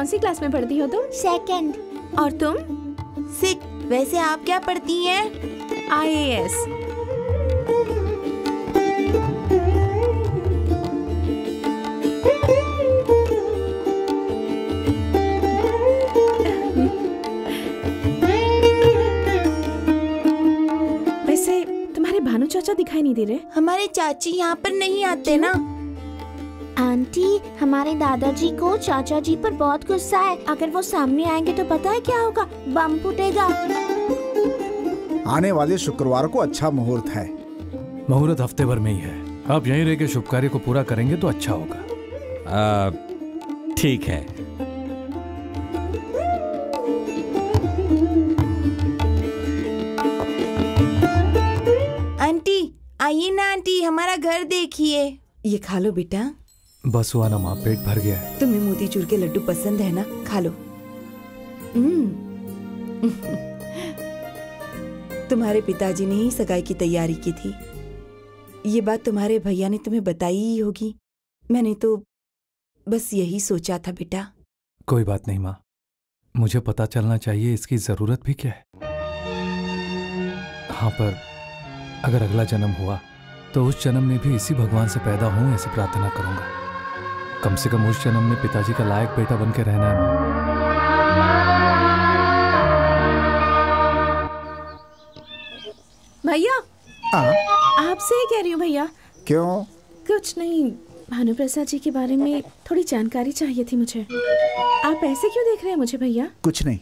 कौन सी क्लास में पढ़ती हो तुम? सेकंड। और तुम? 6। वैसे आप क्या पढ़ती हैं? IAS। वैसे तुम्हारे भानु चाचा दिखाई नहीं दे रहे? हमारे चाची यहाँ पर नहीं आते ना। आंटी, हमारे दादाजी को चाचा जी पर बहुत गुस्सा है। अगर वो सामने आएंगे तो पता है क्या होगा? बम फूटेगा। आने वाले शुक्रवार को अच्छा मुहूर्त है। मुहूर्त हफ्ते भर में ही है। आप यहीं रह के शुभ कार्य को पूरा करेंगे तो अच्छा होगा। ठीक है। आंटी आइए ना आंटी, हमारा घर देखिए। ये खा लो बेटा। बस हुआ ना माँ, पेट भर गया है। तुम्हें मोतीचूर के लड्डू पसंद है ना? खा लो। तुम्हारे पिताजी ने ही सगाई की तैयारी की थी। ये बात तुम्हारे भैया ने तुम्हें बताई ही होगी। मैंने तो बस यही सोचा था बेटा। कोई बात नहीं माँ, मुझे पता चलना चाहिए इसकी जरूरत भी क्या है। हाँ, पर अगर अगला जन्म हुआ तो उस जन्म में भी इसी भगवान से पैदा हूं ऐसी प्रार्थना करूंगा। कम से कम उस जन्म में पिताजी का लायक बेटा बन के रहना है माँ। भैया, आपसे ही कह रही हूँ भैया। क्यों? कुछ नहीं, भानु प्रसाद जी के बारे में थोड़ी जानकारी चाहिए थी मुझे। आप ऐसे क्यों देख रहे हैं मुझे भैया? कुछ नहीं,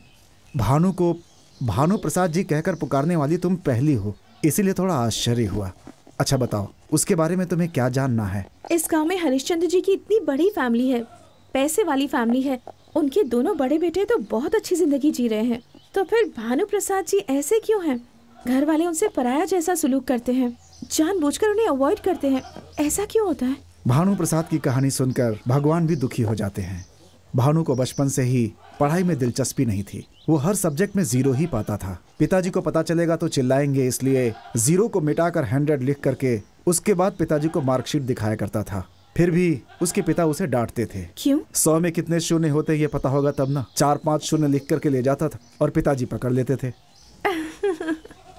भानु को भानु प्रसाद जी कहकर पुकारने वाली तुम पहली हो, इसीलिए थोड़ा आश्चर्य हुआ। अच्छा बताओ, उसके बारे में तुम्हें क्या जानना है? इस गांव में हरिश्चंद्र जी की इतनी बड़ी फैमिली है, पैसे वाली फैमिली है। उनके दोनों बड़े बेटे तो बहुत अच्छी जिंदगी जी रहे हैं, तो फिर भानु प्रसाद जी ऐसे क्यों हैं? घर वाले उनसे पराया जैसा सुलूक करते हैं, जानबूझकर उन्हें अवॉइड करते हैं। ऐसा क्यों होता है? भानु प्रसाद की कहानी सुनकर भगवान भी दुखी हो जाते हैं। भानु को बचपन से ही पढ़ाई में दिलचस्पी नहीं थी। वो हर सब्जेक्ट में 0 ही पाता था। पिताजी को पता चलेगा तो चिल्लाएंगे, इसलिए 0 को मिटाकर 100 लिख करके उसके बाद पिताजी को मार्कशीट दिखाया करता था। फिर भी उसके पिता उसे डांटते थे। क्यों? 100 में कितने शून्य होते ये पता होगा तब ना। 4-5 शून्य लिख करके ले जाता था और पिताजी पकड़ लेते थे।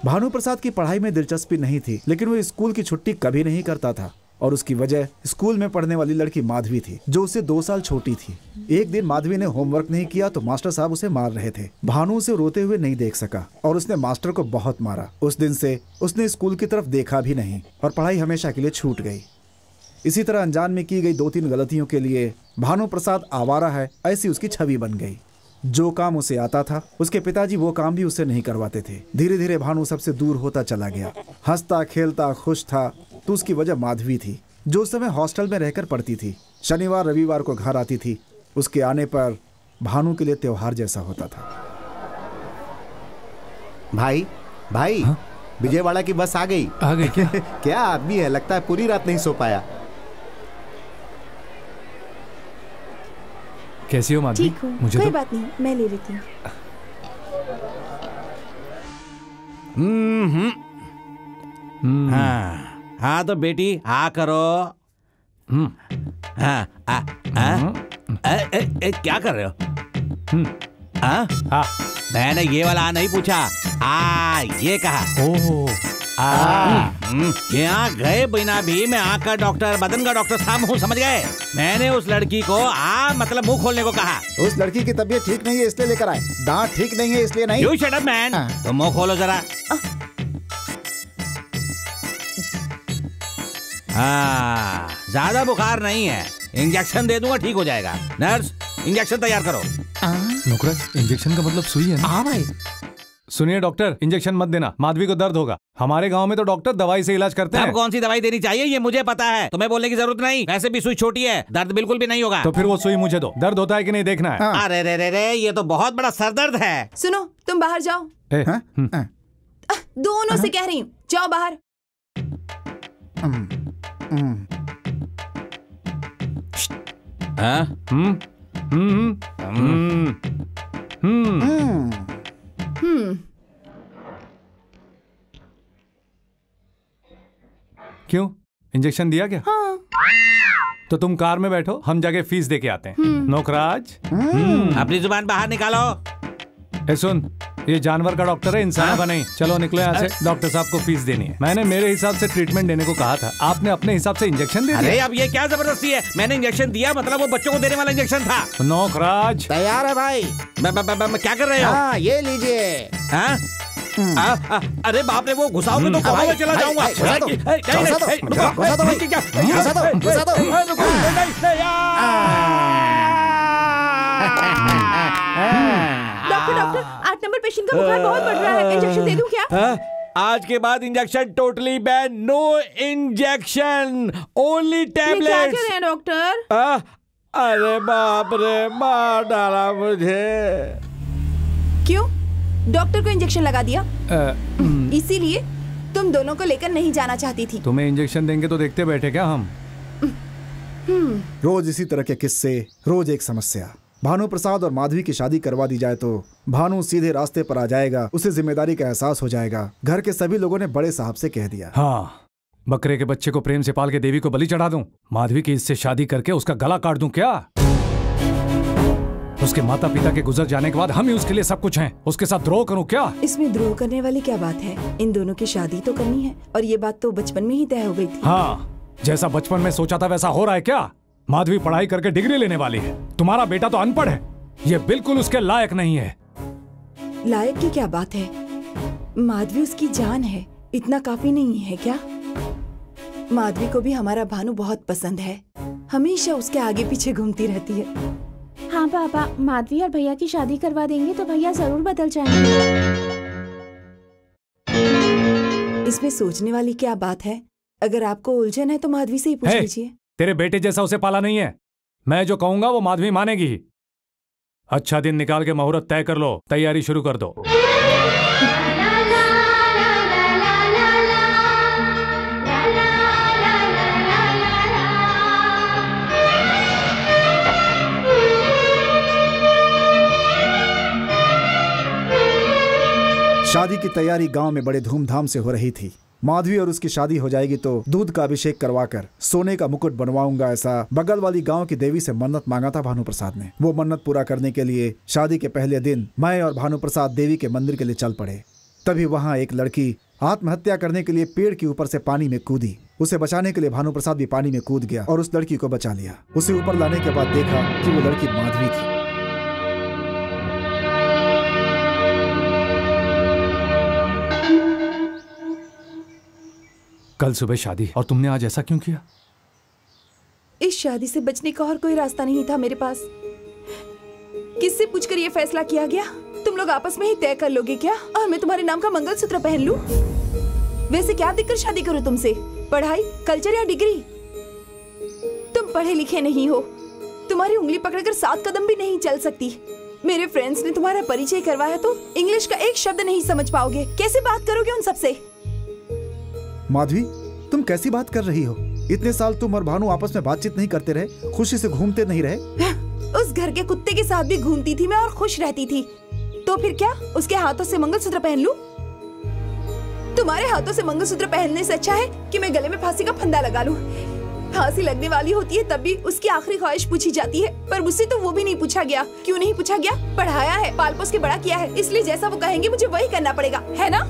भानु प्रसाद की पढ़ाई में दिलचस्पी नहीं थी, लेकिन वो स्कूल की छुट्टी कभी नहीं करता था, और उसकी वजह स्कूल में पढ़ने वाली लड़की माधवी थी, जो उससे 2 साल छोटी थी। एक दिन माधवी ने होमवर्क नहीं किया तो मास्टर साहब उसे मार रहे थे। भानु उसे रोते हुए नहीं देख सका और उसने मास्टर को बहुत मारा। उस दिन से उसने स्कूल की तरफ देखा भी नहीं और पढ़ाई हमेशा के लिए छूट गई। इसी तरह अनजान में की गई 2-3 गलतियों के लिए भानु प्रसाद आवारा है ऐसी उसकी छवि बन गई। जो काम उसे आता था उसके पिताजी वो काम भी उसे नहीं करवाते थे। धीरे धीरे भानु सबसे दूर होता चला गया। हंसता खेलता खुश था तो उसकी वजह माधवी थी, जो उस समय हॉस्टल में रहकर पढ़ती थी। शनिवार रविवार को घर आती थी। उसके आने पर भानु के लिए त्योहार जैसा होता था। भाई भाई, विजयवाड़ा की बस आ गई। आ गई क्या? क्या आदमी है, लगता है पूरी रात नहीं सो पाया। कैसी हो माधवी? ठीक हूँ, मुझे कोई तो बात नहीं, मैं ले लेती हूँ। हाँ हाँ, तो बेटी आ करो। हाँ क्या कर रहे हो? मैंने ये वाला आ नहीं पूछा, ये कहा। ओह, यहाँ गए बिना भी मैं आँख का डॉक्टर, बदन का डॉक्टर साहब हूँ, समझ गए? मैंने उस लड़की को मतलब मुंह खोलने को कहा। उस लड़की की तबीयत ठीक नहीं है इसलिए लेकर आए। दांत ठीक नहीं है इसलिए नहीं। You shut up man, तुम मुंह खोलो जरा। हाँ, ज्यादा बुखार नहीं है, इंजेक्शन दे दूंगा ठीक हो जाएगा। नर्स, इंजेक्शन तैयार करो। नुकराज, इंजेक्शन का मतलब सुई है ना? हाँ भाई। सुनिए डॉक्टर, इंजेक्शन मत देना, माधवी को दर्द होगा। हमारे गांव में तो डॉक्टर दवाई से इलाज करते हैं। अब कौन सी दवाई देनी चाहिए ये मुझे पता है, तुम्हें बोलने की जरूरत नहीं। वैसे भी सुई छोटी है, दर्द बिल्कुल भी नहीं होगा। तो फिर वो सुई मुझे दो, दर्द होता है कि नहीं देखना है। अरे रे रे रे, ये तो बहुत बड़ा सरदर्द है। सुनो, तुम बाहर जाओ। दोनों से कह रही हूँ, जाओ बाहर। क्यों, इंजेक्शन दिया क्या? हाँ। तो तुम कार में बैठो, हम जाके फीस दे के आते हैं। नौकराज अपनी जुबान बाहर निकालो। ए सुन, ये जानवर का डॉक्टर है, इंसान का नहीं। चलो निकलो यहाँ से, डॉक्टर साहब को फीस देनी है। मैंने मेरे हिसाब से ट्रीटमेंट देने को कहा था, आपने अपने हिसाब से इंजेक्शन दे दिया। अरे अब ये क्या जबरदस्ती है? मैंने इंजेक्शन दिया, मतलब वो बच्चों को देने वाला इंजेक्शन था। नौकराज तैयार है भाई? मैं क्या कर रहे हो? हाँ, ये लीजिए। हाँ? अरे बाप रे, वो घुसाओगे तो कहाँ में चला जाऊंगा। डॉक्टर 8 नंबर पेशेंट का बुखार बहुत बढ़ रहा है, इंजेक्शन दे दूं क्या? आज के बाद injection totally ban. No injection, only ये क्या टैबलेट्स। कर रहे हैं डॉक्टर? अरे बाप रे, मार डाला मुझे। क्यों? डॉक्टर को इंजेक्शन लगा दिया? इसीलिए तुम दोनों को लेकर नहीं जाना चाहती थी। तुम्हें इंजेक्शन देंगे तो देखते बैठे क्या हम? रोज इसी तरह के किस्से, रोज एक समस्या। भानु प्रसाद और माधवी की शादी करवा दी जाए तो भानु सीधे रास्ते पर आ जाएगा, उसे जिम्मेदारी का एहसास हो जाएगा। घर के सभी लोगों ने बड़े साहब से कह दिया। हाँ, बकरे के बच्चे को प्रेम से पाल के देवी को बलि चढ़ा दूं? माधवी की इससे शादी करके उसका गला काट दूं क्या? उसके माता पिता के गुजर जाने के बाद हम ही उसके लिए सब कुछ हैं, उसके साथ द्रोह करूं क्या? इसमें द्रोह करने वाली क्या बात है? इन दोनों की शादी तो करनी है, और ये बात तो बचपन में ही तय हो गई थी। हाँ, जैसा बचपन में सोचा था वैसा हो रहा है क्या? माधवी पढ़ाई करके डिग्री लेने वाली है, तुम्हारा बेटा तो अनपढ़ है, ये बिल्कुल उसके लायक नहीं है। लायक की क्या बात है? माधवी उसकी जान है, इतना काफी नहीं है क्या? माधवी को भी हमारा भानु बहुत पसंद है, हमेशा उसके आगे पीछे घूमती रहती है। हाँ पापा, माधवी और भैया की शादी करवा देंगे तो भैया जरूर बदल जाएंगे। इसमें सोचने वाली क्या बात है? अगर आपको उलझन है तो माधवी से ही पूछ लीजिए। तेरे बेटे जैसा उसे पाला नहीं है, मैं जो कहूंगा वो माधवी मानेगी ही। अच्छा दिन निकाल के मुहूर्त तय कर लो, तैयारी शुरू कर दो। शादी की तैयारी गांव में बड़े धूमधाम से हो रही थी। माधवी और उसकी शादी हो जाएगी तो दूध का अभिषेक करवाकर सोने का मुकुट बनवाऊंगा, ऐसा बगल वाली गांव की देवी से मन्नत मांगा था भानु प्रसाद ने। वो मन्नत पूरा करने के लिए शादी के पहले दिन मैं और भानु प्रसाद देवी के मंदिर के लिए चल पड़े। तभी वहां एक लड़की आत्महत्या करने के लिए पेड़ के ऊपर से पानी में कूदी। उसे बचाने के लिए भानु प्रसाद भी पानी में कूद गया और उस लड़की को बचा लिया। उसे ऊपर लाने के बाद देखा कि वो लड़की माधवी थी। कल सुबह शादी और तुमने आज ऐसा क्यों किया? इस शादी से बचने का और कोई रास्ता नहीं था मेरे पास। किससे पूछकर ये फैसला किया गया? तुम लोग आपस में ही तय कर लोगे क्या? और मैं तुम्हारे नाम का मंगलसूत्र पहन लूं? वैसे क्या दिक्कत शादी करूं तुमसे? पढ़ाई, कल्चर या डिग्री? तुम पढ़े लिखे नहीं हो, तुम्हारी उंगली पकड़कर 7 कदम भी नहीं चल सकती। मेरे फ्रेंड्स ने तुम्हारा परिचय करवाया तो इंग्लिश का एक शब्द नहीं समझ पाओगे, कैसे बात करोगे उन सबसे? माधवी, तुम कैसी बात कर रही हो? इतने साल तुम और भानु आपस में बातचीत नहीं करते रहे, खुशी से घूमते नहीं रहे? उस घर के कुत्ते के साथ भी घूमती थी मैं और खुश रहती थी। तो फिर क्या उसके हाथों से मंगलसूत्र पहन लूं? तुम्हारे हाथों से मंगलसूत्र पहनने से अच्छा है कि मैं गले में फांसी का फंदा लगा लूं। फांसी लगने वाली होती है तब भी उसकी आखिरी ख्वाहिश पूछी जाती है, पर मुझसे तो वो भी नहीं पूछा गया। क्यों नहीं पूछा गया? पढ़ाया है, पाल पोस के बड़ा किया है, इसलिए जैसा वो कहेंगे मुझे वही करना पड़ेगा, है ना?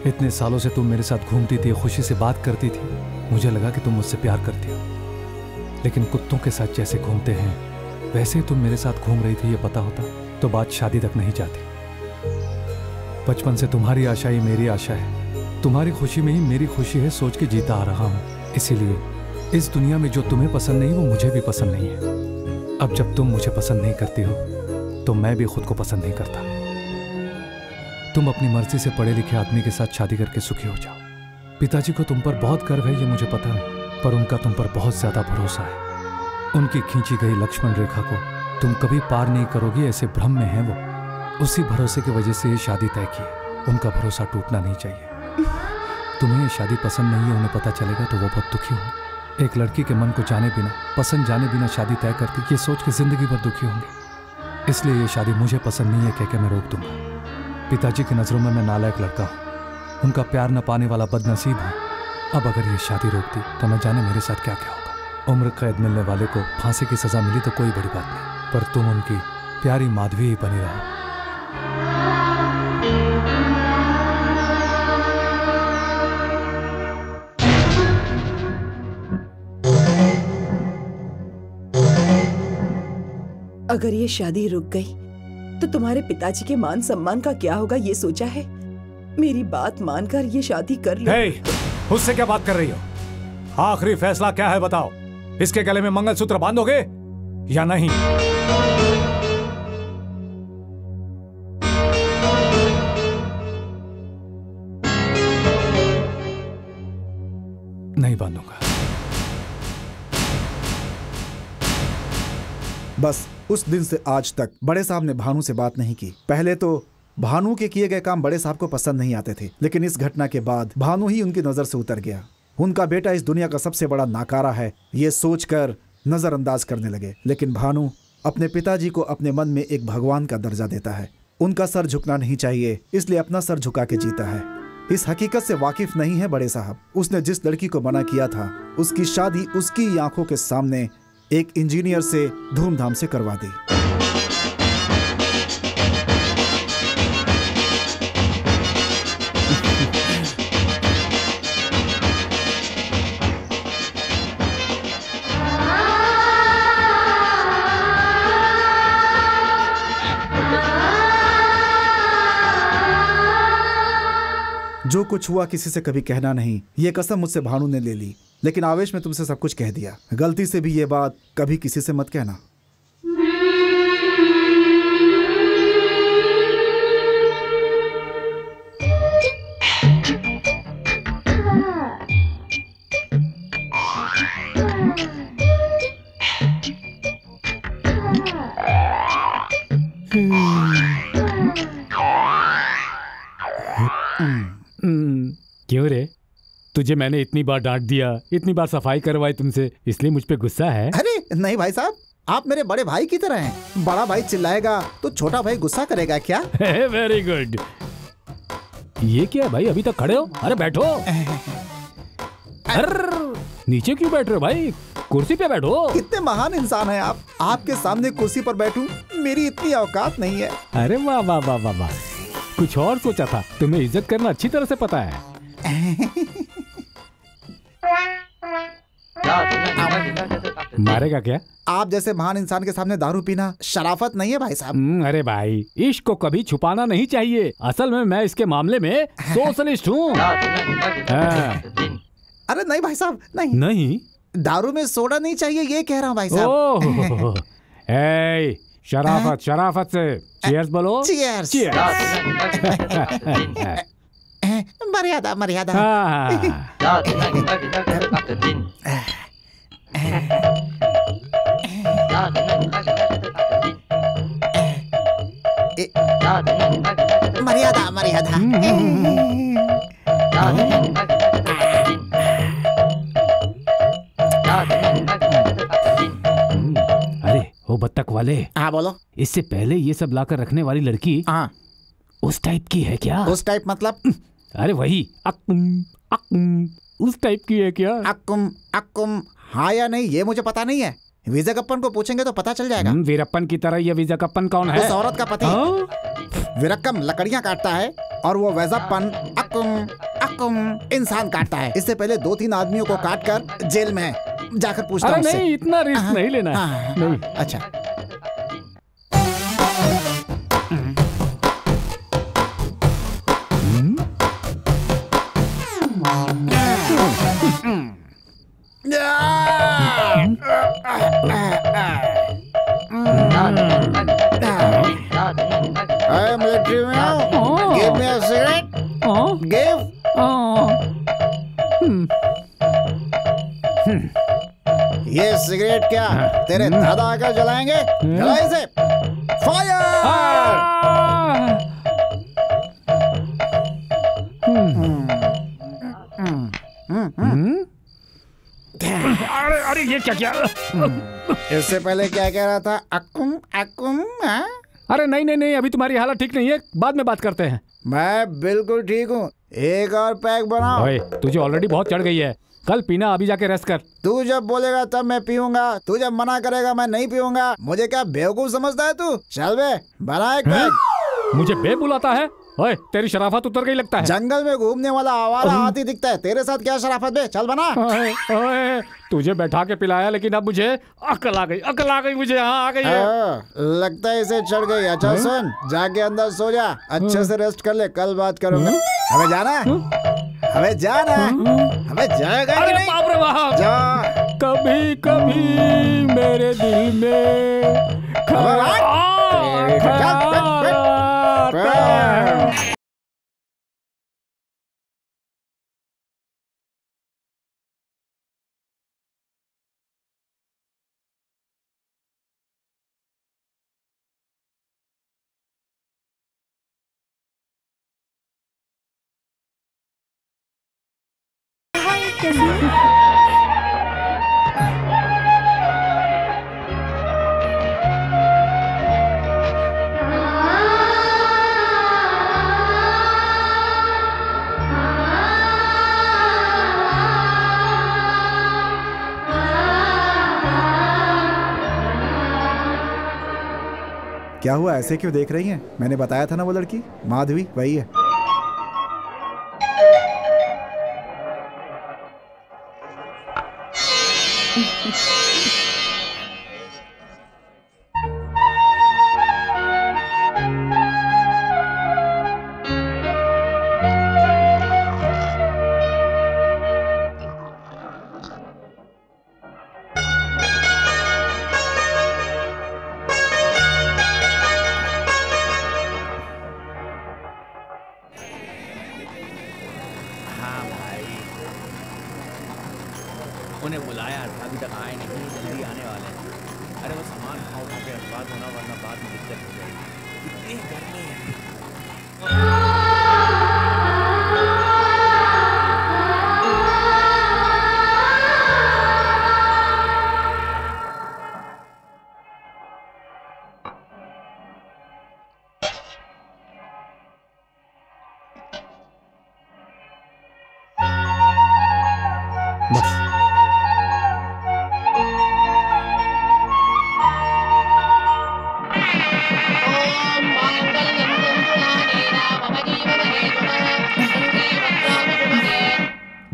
इतने सालों से तुम मेरे साथ घूमती थी, खुशी से बात करती थी, मुझे लगा कि तुम मुझसे प्यार करती हो। लेकिन कुत्तों के साथ जैसे घूमते हैं वैसे ही तुम मेरे साथ घूम रही थी, ये पता होता तो बात शादी तक नहीं जाती। बचपन से तुम्हारी आशा ही मेरी आशा है, तुम्हारी खुशी में ही मेरी खुशी है, सोच के जीता आ रहा हूँ। इसीलिए इस दुनिया में जो तुम्हें पसंद नहीं वो मुझे भी पसंद नहीं है। अब जब तुम मुझे पसंद नहीं करती हो तो मैं भी खुद को पसंद नहीं करता। तुम अपनी मर्जी से पढ़े लिखे आदमी के साथ शादी करके सुखी हो जाओ। पिताजी को तुम पर बहुत गर्व है, ये मुझे पता नहीं, पर उनका तुम पर बहुत ज्यादा भरोसा है। उनकी खींची गई लक्ष्मण रेखा को तुम कभी पार नहीं करोगी, ऐसे भ्रम में है वो। उसी भरोसे की वजह से ये शादी तय की है। उनका भरोसा टूटना नहीं चाहिए। तुम्हें ये शादी पसंद नहीं है, उन्हें पता चलेगा तो वो बहुत दुखी होंगे। एक लड़की के मन को जाने बिना, पसंद जाने बिना शादी तय करती, ये सोच के जिंदगी भर दुखी होंगे। इसलिए ये शादी मुझे पसंद नहीं है कह के मैं रोक दूंगा। पिताजी की नजरों में मैं नालायक लड़का हूँ, उनका प्यार न पाने वाला बदनसीब हूँ। अब अगर ये शादी रोक दी तो न जाने मेरे साथ क्या क्या होगा। उम्र कैद मिलने वाले को फांसी की सजा मिली तो कोई बड़ी बात नहीं, पर तुम उनकी प्यारी माधवी ही बनी रहो। अगर ये शादी रुक गई तो तुम्हारे पिताजी के मान सम्मान का क्या होगा, ये सोचा है? मेरी बात मानकर ये शादी कर लो। उससे क्या बात कर रही हो? आखिरी फैसला क्या है बताओ। इसके गले में मंगलसूत्र बांधोगे या नहीं? नहीं बांधूंगा। बस उस दिन से आज तक बड़े साहब ने भानु से बात नहीं की। पहले तो भानु के किए गए काम बड़े साहब को पसंद नहीं आते थे, लेकिन इस घटना के बाद भानु ही उनकी नजर से उतर गया। उनका बेटा इस दुनिया का सबसे बड़ा नाकारा है, ये सोचकर नजरअंदाज करने लगे। लेकिन भानु अपने पिताजी को अपने मन में एक भगवान का दर्जा देता है। उनका सर झुकना नहीं चाहिए, इसलिए अपना सर झुका के जीता है। इस हकीकत से वाकिफ नहीं है बड़े साहब। उसने जिस लड़की को मना किया था उसकी शादी उसकी आंखों के सामने एक इंजीनियर से धूमधाम से करवा दी। जो कुछ हुआ किसी से कभी कहना नहीं, ये कसम मुझसे भानु ने ले ली, लेकिन आवेश में तुमसे सब कुछ कह दिया। गलती से भी ये बात कभी किसी से मत कहना। क्यों रे? तुझे मैंने इतनी बार डांट दिया, इतनी बार सफाई करवाई तुमसे, इसलिए मुझ पे गुस्सा है? अरे नहीं भाई साहब, आप मेरे बड़े भाई की तरह हैं। बड़ा भाई चिल्लाएगा तो छोटा भाई गुस्सा करेगा क्या? Very good. ये क्या है भाई, अभी तक खड़े हो? अरे बैठो। नीचे क्यों बैठ रहे हो भाई? कुर्सी पे बैठो। कितने महान इंसान हैं आप। आपके सामने कुर्सी पर बैठूं, मेरी इतनी औकात नहीं है। अरे वाह वाह वाह वाह वाह, कुछ और सोचा था। तुम्हें इज्जत करना अच्छी तरह से पता है। मारेगा क्या? आप जैसे महान इंसान के सामने दारू पीना शराफत नहीं है भाई साहब। अरे भाई, इश्क को कभी छुपाना नहीं चाहिए। असल में मैं इसके मामले में सोशलिस्ट हूँ। अरे नहीं भाई साहब, नहीं नहीं, दारू में सोडा नहीं चाहिए, ये कह रहा हूँ भाई साहब। शराफत शराफत से चीयर्स बोलो। चीयर्स। मर्यादा मर्यादा। मर्यादा मर्यादा। अरे वो बत्तख वाले। हाँ बोलो। इससे पहले ये सब लाकर रखने वाली लड़की उस टाइप की है क्या? उस टाइप मतलब? अरे वही अक्कुम अक्कुम, उस टाइप की है क्या? अक्कुम अक्कुम, हाँ या नहीं ये मुझे पता नहीं है। वीरप्पन को पूछेंगे तो पता चल जाएगा। वीरप्पन की तरह ये वीरप्पन कौन है? उस औरत का पति। वीरक्कम लकड़ियां काटता है और वो वैजप्पन अक्कुम अक्कुम इंसान काटता है। इससे पहले 2-3 आदमियों को काट कर जेल में जाकर पूछता हूँ। अरे नहीं, इतना रिस्क नहीं लेना। नहीं। अच्छा मिलिट्री में हूँ। Give me a cigarette. Give. ये सिगरेट क्या तेरे दादा आकर जलाएंगे? जला इसे। फायर। अरे अरे ये क्या क्या? इससे पहले क्या कह रहा था? अक्कुम अक्कुम। अरे नहीं नहीं नहीं, अभी तुम्हारी हालत ठीक नहीं है, बाद में बात करते हैं। मैं बिल्कुल ठीक हूँ। एक और पैक बनाओ। ओए, तुझे ऑलरेडी बहुत चढ़ गई है, कल पीना, अभी जाके रेस्ट कर। तू जब बोलेगा तब मैं पीऊंगा, तू जब मना करेगा मैं नहीं पीऊंगा। मुझे क्या बेवकूफ समझता है तू? चल बे, बना एक पैक। मुझे बे बुलाता है? ओए, तेरी शराफत उतर गई लगता है। जंगल में घूमने वाला आवारा हाथी दिखता है, तेरे साथ क्या शराफत बे? चल बना। ओए, तुझे बैठा के पिलाया, लेकिन अब मुझे अकल आ गई मुझे। हाँ, आ गई है। लगता है इसे चढ़ गई। अच्छा सुन, जाके अंदर सो जा, अच्छे से रेस्ट कर ले, कल बात करूंगा। हमें जाना, हमें जाना, हमें जाएगा कि नहीं? बाप रे बाप, जा। कभी कभी मेरे दिल में क्या हुआ, ऐसे क्यों देख रही हैं? मैंने बताया था ना वो लड़की माधवी वही है। उन्हें बुलाया था, अभी तक आए नहीं, जल्दी आने वाले हैं। अरे वो सामान उठा के बात होना, वरना बाद में दिक्कत हो जाएगी। इतनी गर्मी है।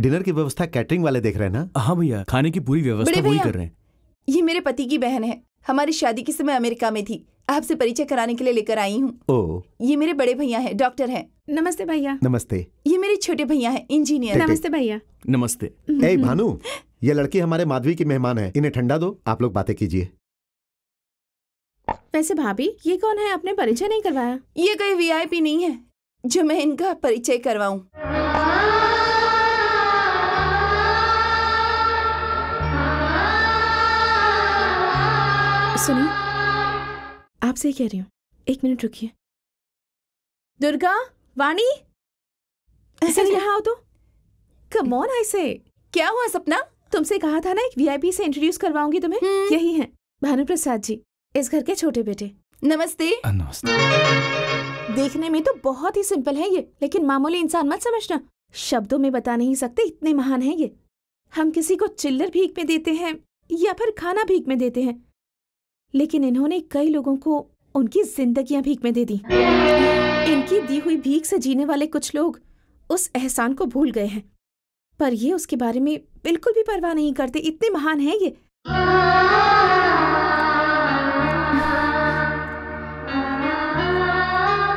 डिनर की व्यवस्था कैटरिंग वाले देख रहे हैं ना? हाँ भैया, खाने की पूरी व्यवस्था वही कर रहे हैं। ये मेरे पति की बहन है, हमारी शादी के समय अमेरिका में थी, आपसे परिचय कराने के लिए लेकर आई हूँ। ओह, ये मेरे बड़े भैया हैं, डॉक्टर हैं। नमस्ते भैया। नमस्ते। ये मेरे छोटे भैया हैं, इंजीनियर। नमस्ते भैया। नमस्ते। ए भानु, ये लड़की हमारे माधवी की मेहमान है, इन्हें ठंडा दो, आप लोग बातें कीजिए। वैसे भाभी, ये कौन है? आपने परिचय नहीं करवाया। ये कोई वीआईपी नहीं है जो मैं इनका परिचय करवाऊं। सुनिए, आपसे ही कह रही हूँ, 1 मिनट रुकिए। दुर्गा, वाणी, सर यहाँ आओ तो। कम ऑन, ऐसे क्या हुआ सपना? तुमसे कहा था ना एक वीआईपी से इंट्रोड्यूस करवाऊंगी तुम्हें। यही हैं भानु प्रसाद जी, इस घर के छोटे बेटे। नमस्ते। नमस्ते। देखने में तो बहुत ही सिंपल है ये, लेकिन मामूली इंसान मत समझना। शब्दों में बता नहीं सकते, इतने महान है ये। हम किसी को चिल्लर भीख में देते हैं या फिर खाना भीख में देते हैं, लेकिन इन्होंने कई लोगों को उनकी जिंदगियां भीख में दे दी। इनकी दी हुई भीख से जीने वाले कुछ लोग उस एहसान को भूल गए हैं, पर ये उसके बारे में बिल्कुल भी परवाह नहीं करते। इतने महान हैं ये।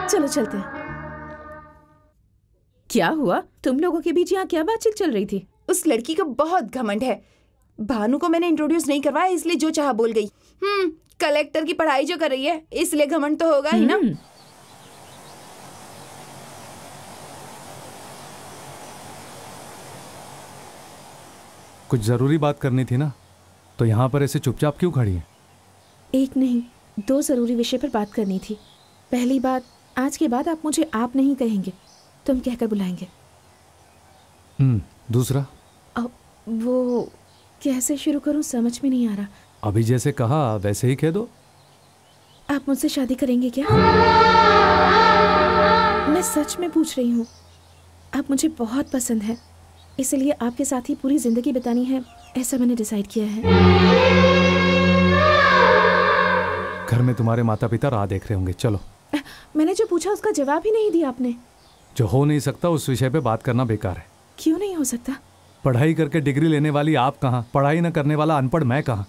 चलो चलते हैं। क्या हुआ? तुम लोगों के बीच यहाँ क्या बातचीत चल रही थी? उस लड़की को बहुत घमंड है। भानु को मैंने इंट्रोड्यूस नहीं करवाया, इसलिए जो चाहा बोल गई। कलेक्टर की पढ़ाई जो कर रही है, इसलिए घमंड तो होगा ही ना। कुछ जरूरी बात करनी थी ना, तो यहाँ पर ऐसे चुपचाप क्यों खड़ी है? एक नहीं, 2 जरूरी विषय पर बात करनी थी। पहली बात, आज के बाद आप मुझे आप नहीं कहेंगे, तुम कहकर बुलाएंगे। दूसरा? वो कैसे शुरू करूं समझ में नहीं आ रहा। अभी जैसे कहा वैसे ही कह दो। आप मुझसे शादी करेंगे क्या? मैं सच में पूछ रही हूँ, आप मुझे बहुत पसंद है, इसलिए आपके साथ ही पूरी जिंदगी बितानी है, ऐसा मैंने डिसाइड किया है। घर में तुम्हारे माता पिता राह देख रहे होंगे, चलो। मैंने जो पूछा उसका जवाब ही नहीं दिया आपने। जो हो नहीं सकता उस विषय पे बात करना बेकार है। क्यों नहीं हो सकता? पढ़ाई करके डिग्री लेने वाली आप कहाँ, पढ़ाई न करने वाला अनपढ़ मैं कहाँ।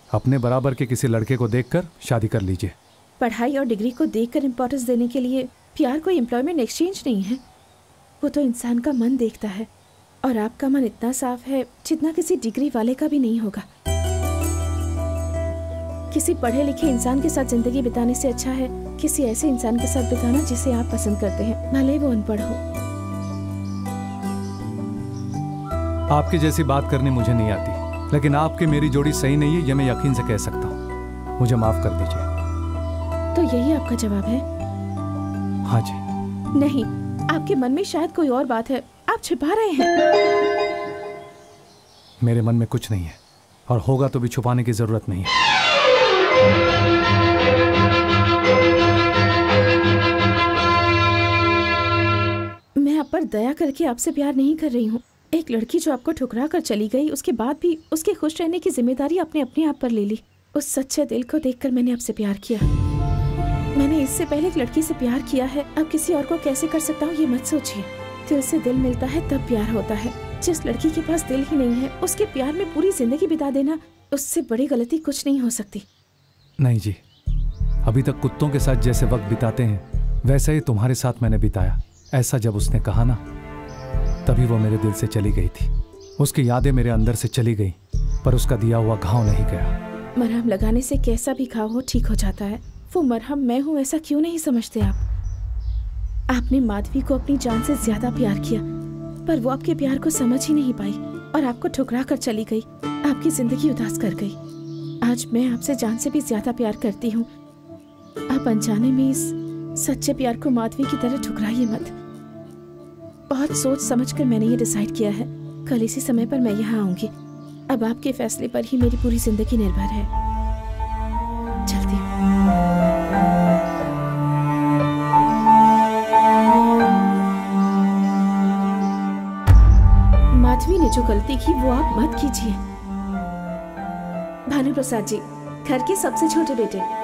अपने बराबर के किसी लड़के को देखकर शादी कर लीजिए। पढ़ाई और डिग्री को देखकर इम्पोर्टेंस देने के लिए प्यार कोई एम्प्लॉयमेंट एक्सचेंज नहीं है, वो तो इंसान का मन देखता है, और आपका मन इतना साफ है जितना किसी डिग्री वाले का भी नहीं होगा। किसी पढ़े लिखे इंसान के साथ जिंदगी बिताने से अच्छा है किसी ऐसे इंसान के साथ बिताना जिसे आप पसंद करते हैं, भले वो अनपढ़ हो। आपकी जैसी बात करनी मुझे नहीं आती, लेकिन आपकी मेरी जोड़ी सही नहीं है, ये मैं यकीन से कह सकता हूँ। मुझे माफ कर दीजिए। तो यही आपका जवाब है? हाँ जी। नहीं, आपके मन में शायद कोई और बात है, आप छिपा रहे हैं। मेरे मन में कुछ नहीं है, और होगा तो भी छुपाने की जरूरत नहीं है। मैं आप पर दया करके आपसे प्यार नहीं कर रही हूँ। एक लड़की जो आपको ठुकरा कर चली गई, उसके बाद भी उसके खुश रहने की जिम्मेदारी आपने अपने आप पर ले ली। उस सच्चे दिल को देखकर मैंने आपसे प्यार किया। मैंने इससे पहले एक लड़की से प्यार किया है, अब किसी और को कैसे कर सकता हूँ ये मत सोचिए। दिल से दिल मिलता है तब प्यार होता है। जिस लड़की के पास दिल ही नहीं है, उसके प्यार में पूरी जिंदगी बिता देना, उससे बड़ी गलती कुछ नहीं हो सकती। नहीं जी, अभी तक कुत्तों के साथ जैसे वक्त बिताते हैं वैसा ही तुम्हारे साथ मैंने बिताया। ऐसा जब उसने कहा ना, तभी वो मेरे दिल से चली गई थी। उसकी यादें मेरे अंदर से चली गई, पर उसका दिया हुआ घाव नहीं गया। मरहम लगाने से कैसा भी घाव हो ठीक हो जाता है। वो मरहम मैं हूँ, ऐसा क्यों नहीं समझते आप? आपने माधवी को अपनी जान से ज्यादा प्यार किया, पर वो आपके प्यार को समझ ही नहीं पाई और आपको ठुकरा कर चली गई, आपकी जिंदगी उदास कर गई। आज मैं आपसे जान से भी ज्यादा प्यार करती हूँ। आप अनजाने में इस सच्चे प्यार को माधवी की तरह ठुकराइए मत। बहुत सोच समझकर मैंने ये डिसाइड किया है। कल इसी समय पर मैं यहाँ आऊंगी। अब आपके फैसले पर ही मेरी पूरी जिंदगी निर्भर है। चलती हूँ। माधवी ने जो गलती की वो आप मत कीजिए। भानु प्रसाद जी, घर के सबसे छोटे बेटे।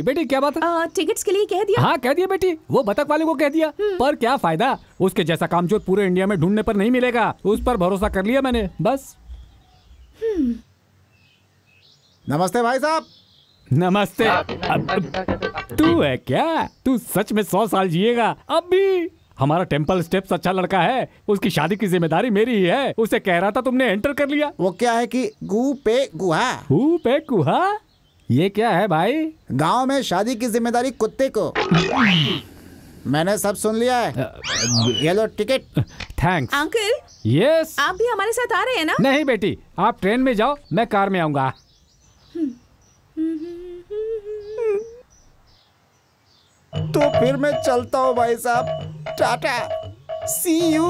बेटी क्या बात है? टिकट्स के लिए कह दिया। हाँ कह दिया बेटी, वो बतख वाले को कह दिया। पर क्या फायदा, उसके जैसा कामचोर पूरे इंडिया में ढूंढने पर नहीं मिलेगा। उस पर भरोसा कर लिया मैंने, बस। नमस्ते भाई साहब। नमस्ते। तू है क्या? तू सच में 100 साल जिएगा अब भी। हमारा टेम्पल स्टेप्स अच्छा लड़का है, उसकी शादी की जिम्मेदारी मेरी ही है। उसे कह रहा था तुमने एंटर कर लिया। वो क्या है कि गू पे गुहा। गू पे गुहा? ये क्या है भाई? गांव में शादी की जिम्मेदारी कुत्ते को। मैंने सब सुन लिया है। ये लो टिकट। थैंक्स। Uncle, yes. आप भी हमारे साथ आ रहे हैं ना? नहीं बेटी, आप ट्रेन में जाओ, मैं कार में आऊंगा। तो फिर मैं चलता हूँ भाई साहब। टाटा, सी यू,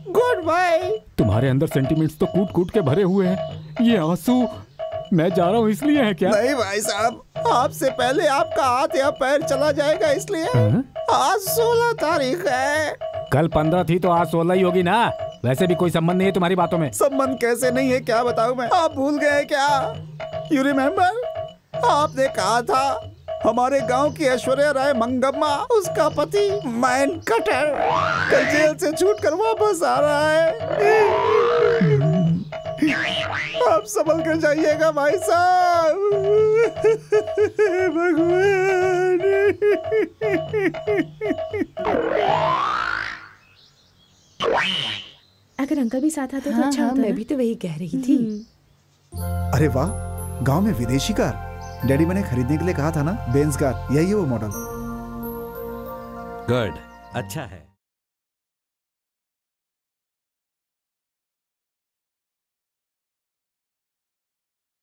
गुड बाय। तुम्हारे अंदर सेंटिमेंट्स तो कूट कूट के भरे हुए हैं। ये आंसू मैं जा रहा हूँ इसलिए है क्या? नहीं भाई साहब, आपसे पहले आपका हाथ या पैर चला जाएगा इसलिए। आज 16 तारीख है। कल 15 थी तो आज 16 ही होगी ना। वैसे भी कोई संबंध नहीं है तुम्हारी बातों में। संबंध कैसे नहीं है, क्या बताऊं मैं? आप भूल गए क्या? यू रिमेम्बर, आपने कहा था हमारे गांव की ऐश्वर्या राय मंगम्मा, उसका पति मैन कटर, कल जेल से छूटकर वापस आ रहा है। आप संभल कर जाइएगा भाई साहब। भगवान। अगर अंकल भी साथ आते तो हाँ, अच्छा हाँ, होता मैं ना? भी तो वही कह रही थी। अरे वाह, गांव में विदेशी कार। डैडी मैंने खरीदने के लिए कहा था ना, बेंज कार, यही है वो मॉडल। गुड, अच्छा है।